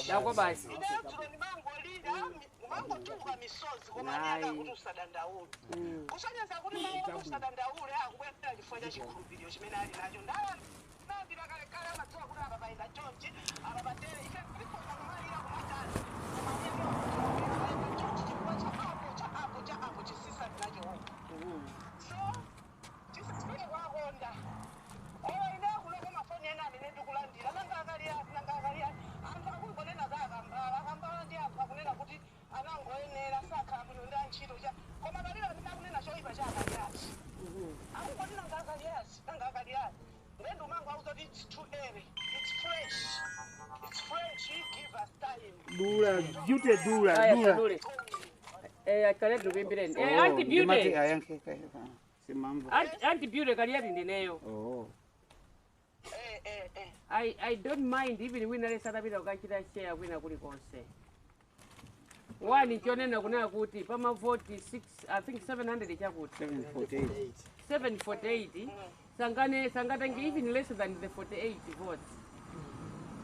Yako basi. Dura, beauty dura. Kaliati ngimbireni. Anti beauty. Simambo. Anti beauty Kaliati ndineyo. Oh. I don't mind even when I start to ukachita share wina kuli konse. One chonena kunena kuti pama 46 I think 700 chakuti 748 sangata even less than the 48 votes.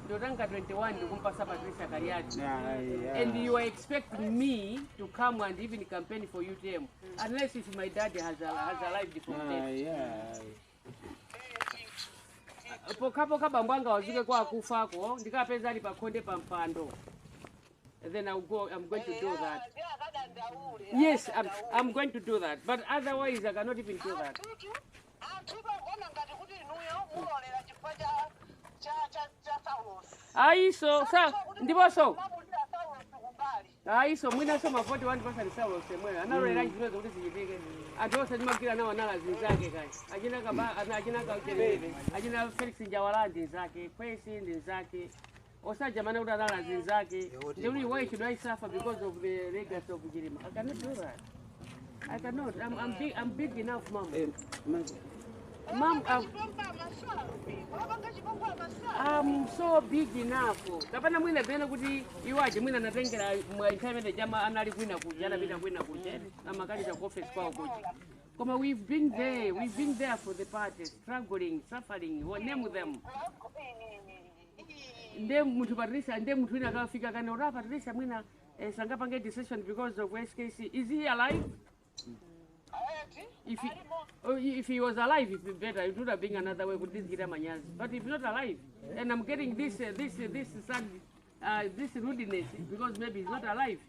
Ndotanga 21 ndikumpasa Patricia Kaliati. And you are expecting me to come and even campaign for UTM unless if my dad has arrived before that. Pokapo kabambwanga wazike kwa kufako ndikapeza ali pakonde pampando. Then I'm going to do that. Yes, I'm going to do that. But otherwise I cannot even do that. Aiso sa ndiboso. Aiso mwina soma 41% sawa semwe. Anarela izinto zokuthi ziyibike. Adose ndimakira nawo nalazi zake kai. Ajina kaba ajina ka ukelele. Ajina Felix Njawalandi zake, Kwesi ndi zake. Osaja mana udalala zake. The only way should I suffer because of the legacy of Jirima? I cannot do that. I cannot. I'm big enough, Mom. Mom, I'm so big enough. Kapana mwina bena kuti iwaje mwina natengera mwaithamene jama anali kwina kuja anapita kwina kuja amakali za office kwao kuja. Koma we've been there for the party, struggling, suffering, we name them. Nde mtu Patricia, nde mtu ina kafika kana ora Patricia mwina sangapange decision because of SKC. Is he alive? If he was alive, it would be better. It would have been another way with this Gita Manyas. But if not alive, and I'm getting this rudeness because maybe he's not alive.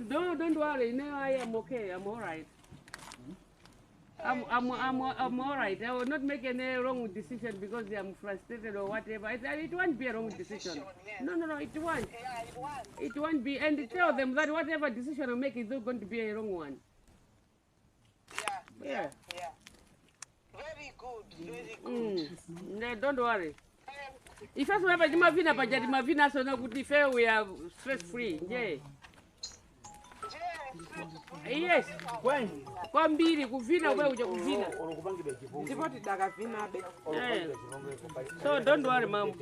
Don't worry. No, I am okay. I'm all right. I'm all right. I will not make any wrong decision because I'm frustrated or whatever. It won't be a wrong decision. No, it won't. It won't be. And tell them that whatever decision I make is not going to be a wrong one. Yeah. Very good. No, don't worry. If I have a Dimavina, but Dimavina, so no good fair, we are stress free. Yeah. Yes. When? Kwambiri kuvina wewe uje kuvina. Ndipoti dakavina be. So don't worry, Mom.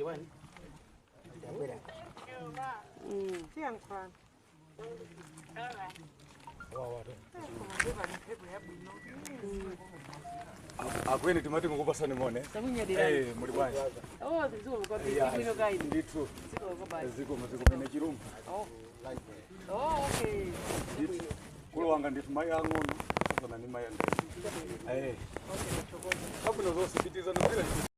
Akwene tumati ngokupasa nimone. Muri bwanyi. Oh, ziko kwa bino guide. Ndithu. Ziko mene chirumba. Oh, okay. Kulo wanga ndithi mayi ang'ono, zona ni mayi. Okay, chokolo. Kabula zosipitiza nokila